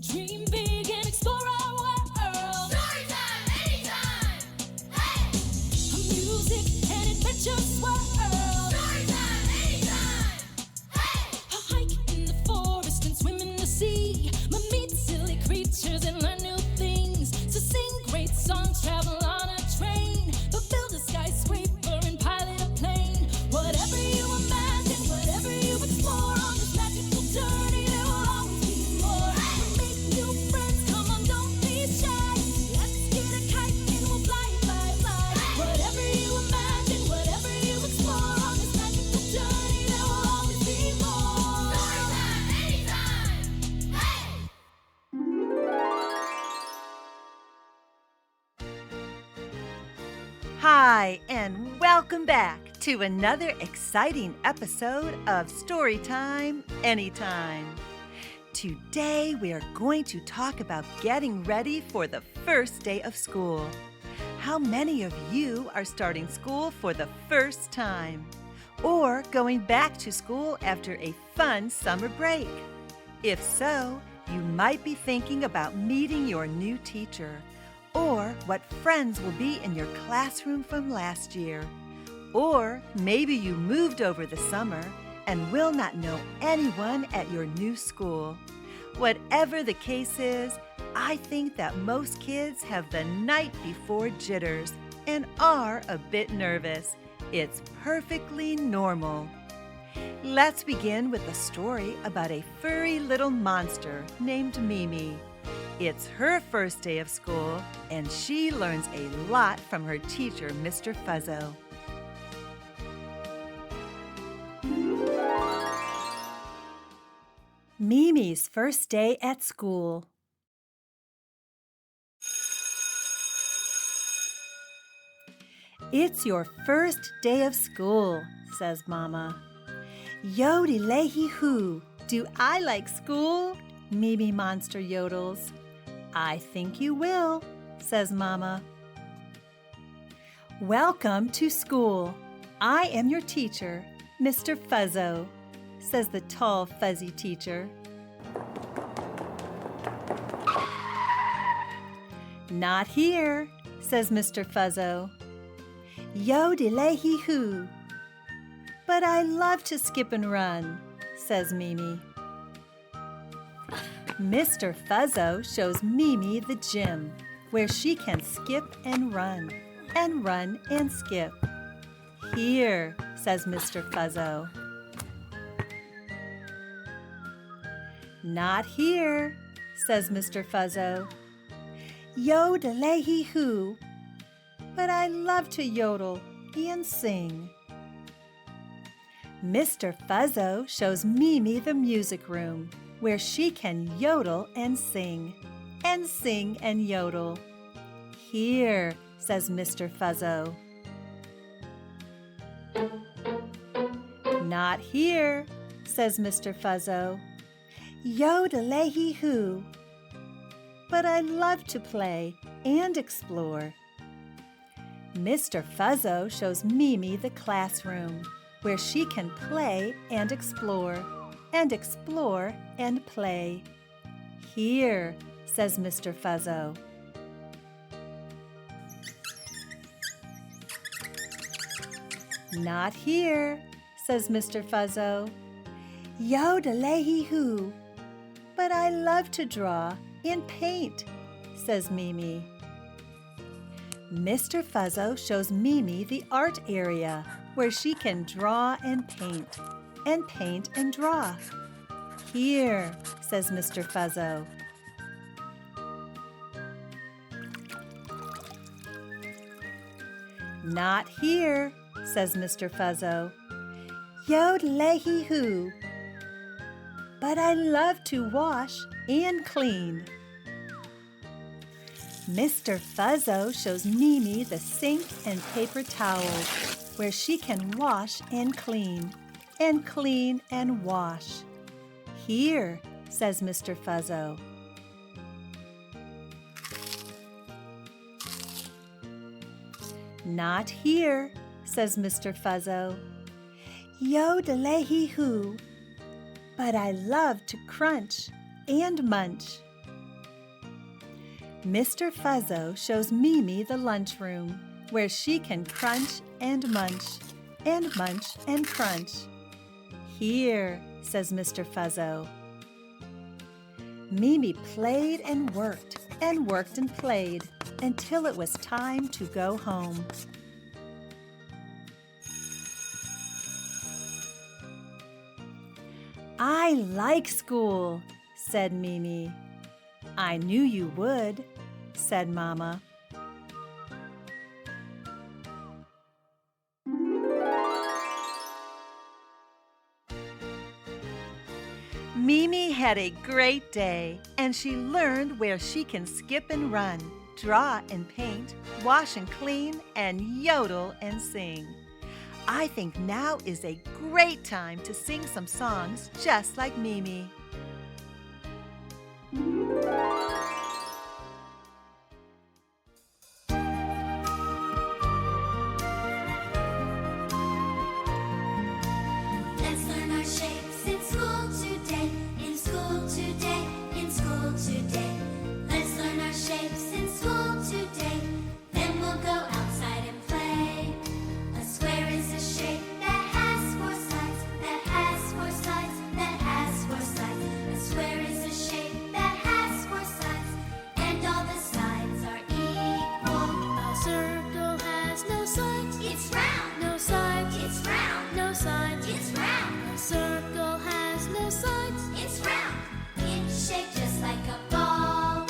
Dream big and explore our world. Storytime anytime! Hey! Music and adventure swirl. Storytime anytime! Hey! A hike in the forest and swim in the sea. Meet silly creatures and learn new things. So sing great songs, travel on a train, but build a skyscraper and pilot a plane. Whatever you imagine, whatever you explore on this magical journey, there will always be more. Make new friends, come on, don't be shy. Let's get a kite and we'll fly, fly, fly. Whatever you imagine, whatever you explore on this magical journey, there will always be more. Storytime anytime! Hey! Hi, and welcome back to another exciting episode of Storytime Anytime. Today we are going to talk about getting ready for the first day of school. How many of you are starting school for the first time? Or going back to school after a fun summer break? If so, you might be thinking about meeting your new teacher, or what friends will be in your classroom from last year. Or maybe you moved over the summer and will not know anyone at your new school. Whatever the case is, I think that most kids have the night before jitters and are a bit nervous. It's perfectly normal. Let's begin with a story about a furry little monster named Mimi. It's her first day of school, and she learns a lot from her teacher, Mr. Fuzzo. Mimi's first day at school. It's your first day of school, says Mama. Yodel-lay-hee-hoo, do I like school? Mimi Monster yodels. I think you will, says Mama. Welcome to school. I am your teacher, Mr. Fuzzo, says the tall, fuzzy teacher. Not here, says Mr. Fuzzo. Yodel-lay-hee-hoo. But I love to skip and run, says Mimi. Mr. Fuzzo shows Mimi the gym, where she can skip and run and skip. Here, says Mr. Fuzzo. Not here, says Mr. Fuzzo. Yodel-lay-hee-hoo. But I love to yodel and sing. Mr. Fuzzo shows Mimi the music room, where she can yodel and sing and yodel. Here, says Mr. Fuzzo. Not here, says Mr. Fuzzo. Yodel-lay-hee-hoo. But I love to play and explore. Mr. Fuzzo shows Mimi the classroom, where she can play and explore and play. Here, says Mr. Fuzzo. Not here, says Mr. Fuzzo. Yodel-lay-hee-hoo. But I love to draw and paint, says Mimi. Mr. Fuzzo shows Mimi the art area, where she can draw and paint and draw. Here, says Mr. Fuzzo. Not here, says Mr. Fuzzo. Yodel-lay-hee-hoo. But I love to wash and clean. Mr. Fuzzo shows Mimi the sink and paper towels, where she can wash and clean and wash. Here, says Mr. Fuzzo. Not here, says Mr. Fuzzo. Yodel-lay-hee-hoo. But I love to crunch and munch Mr. Fuzzo shows Mimi the lunchroom, where she can crunch and munch, and munch and crunch. Here, says Mr. Fuzzo. Mimi played and worked and played until it was time to go home. I like school, said Mimi. I knew you would, said Mama. Mimi had a great day, and she learned where she can skip and run, draw and paint, wash and clean, and yodel and sing. I think now is a great time to sing some songs just like Mimi. Let's learn our shapes in school today. In school today. In school today. Let's learn our shapes in school today. Then we'll go outside and play. A square is a shape that has four sides. That has four sides. That has four sides. A square is a shape that has four sides, and all the sides are equal. A circle has no sides. It's round. No sides. It's round. No sides. It's round. A circle has no sides. It's round. It's shaped just like a ball.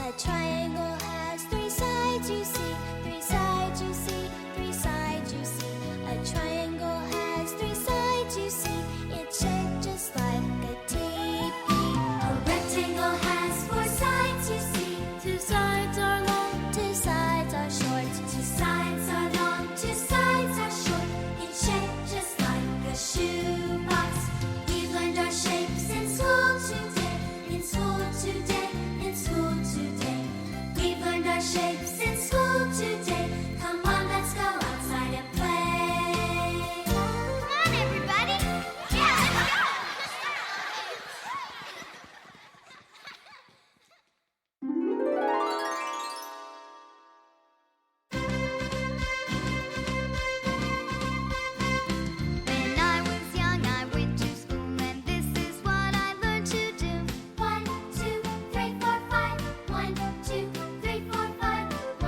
A triangle has three sides, you see. Three sides, you see. Three sides, you see. A triangle has three sides, you see. It's shaped just like a teepee. A rectangle has four sides, you see. Two sides are long. Two sides are short. Two sides are long, two sides are short. It's shaped just like a shoebox. We've learned our shapes in school today. In school today. In school today. We've learned our shapes in school today. Come on, let's go outside and play. Come on, everybody. Yeah, let's go. When I was young, I went to school, and this is what I learned to do. 1, 2, 3, 4, 5. 1, 2, 3, 4, 5.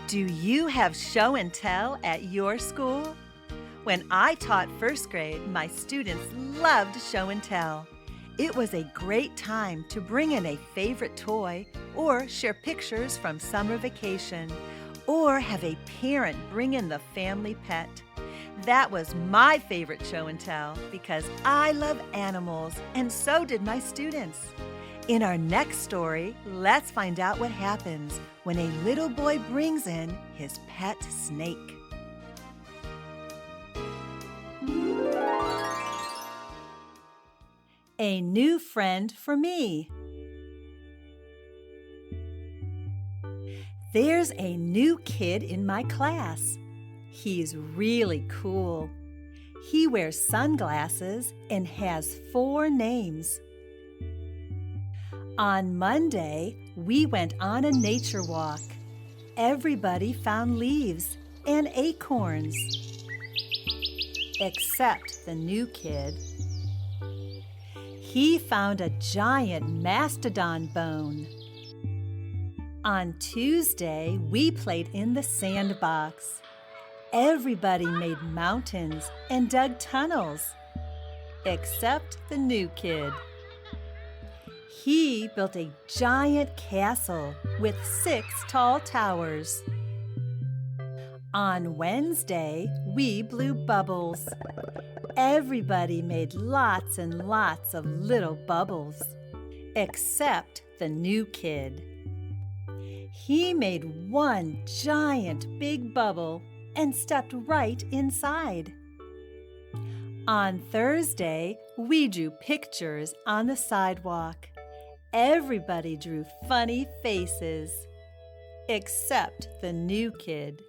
Do you have show and tell at your school? When I taught first grade, my students loved show and tell. It was a great time to bring in a favorite toy or share pictures from summer vacation or have a parent bring in the family pet. That was my favorite show and tell because I love animals and so did my students. In our next story, let's find out what happens when a little boy brings in his pet snake. A new friend for me. There's a new kid in my class. He's really cool. He wears sunglasses and has 4 names. On Monday, we went on a nature walk. Everybody found leaves and acorns, except the new kid. He found a giant mastodon bone. On Tuesday, we played in the sandbox. Everybody made mountains and dug tunnels, except the new kid. He built a giant castle with 6 tall towers. On Wednesday, we blew bubbles. Everybody made lots and lots of little bubbles, except the new kid. He made 1 giant big bubble and stepped right inside. On Thursday, we drew pictures on the sidewalk. Everybody drew funny faces, except the new kid.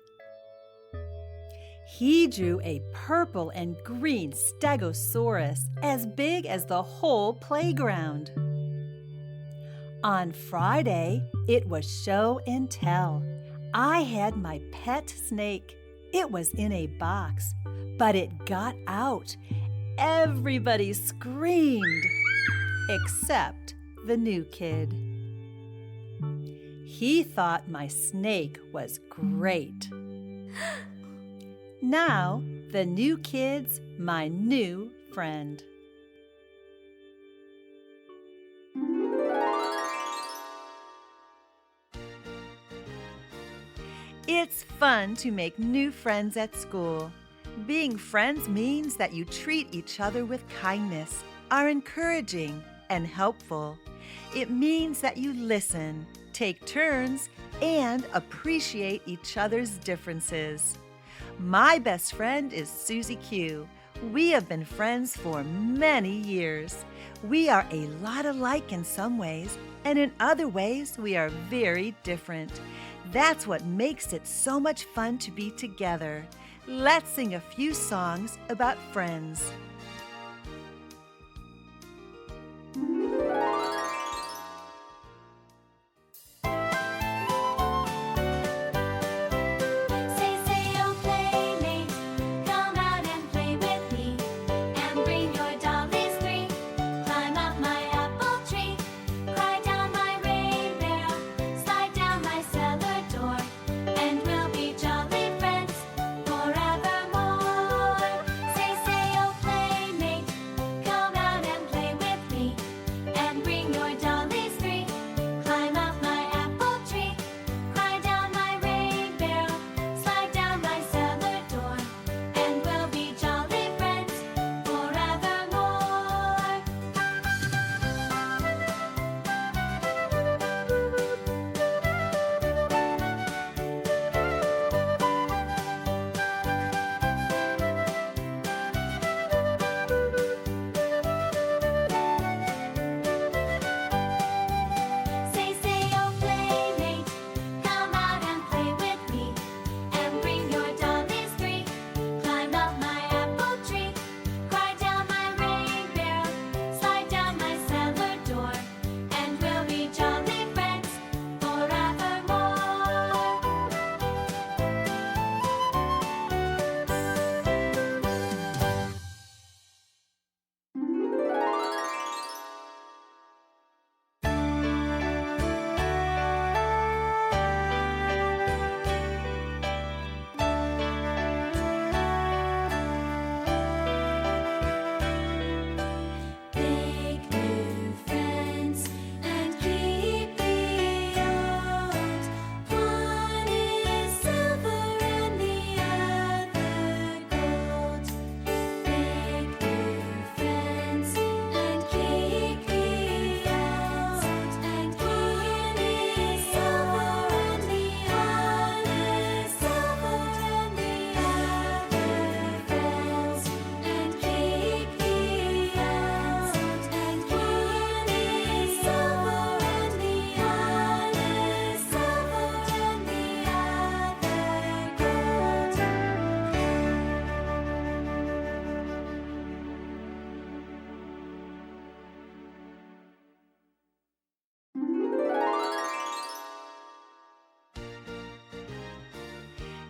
He drew a purple and green stegosaurus as big as the whole playground. On Friday, it was show and tell. I had my pet snake. It was in a box, but it got out. Everybody screamed, except the new kid. He thought my snake was great. Now, the new kid's my new friend. It's fun to make new friends at school. Being friends means that you treat each other with kindness, are encouraging, and helpful. It means that you listen, take turns, and appreciate each other's differences. My best friend is Susie Q. We have been friends for many years. We are a lot alike in some ways, and in other ways we are very different. That's what makes it so much fun to be together. Let's sing a few songs about friends. Say, oh, play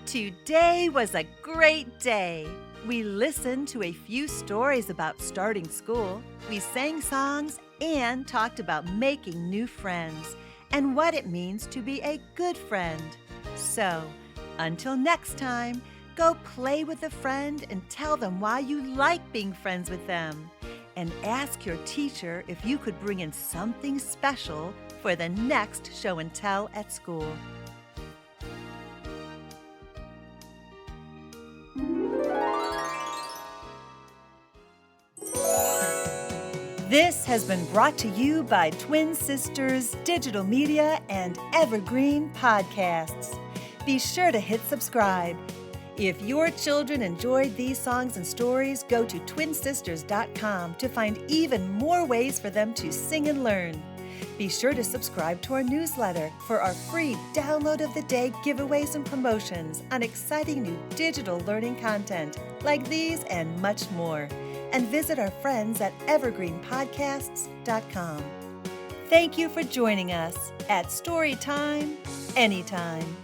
Today was a great day. We listened to a few stories about starting school. We sang songs and talked about making new friends and what it means to be a good friend. So, until next time, go play with a friend and tell them why you like being friends with them. And ask your teacher if you could bring in something special for the next show and tell at school. This has been brought to you by Twin Sisters Digital Media and Evergreen Podcasts. Be sure to hit subscribe. If your children enjoyed these songs and stories, go to twinsisters.com to find even more ways for them to sing and learn. Be sure to subscribe to our newsletter for our free download of the day giveaways and promotions on exciting new digital learning content like these and much more. And visit our friends at evergreenpodcasts.com. Thank you for joining us at Storytime Anytime.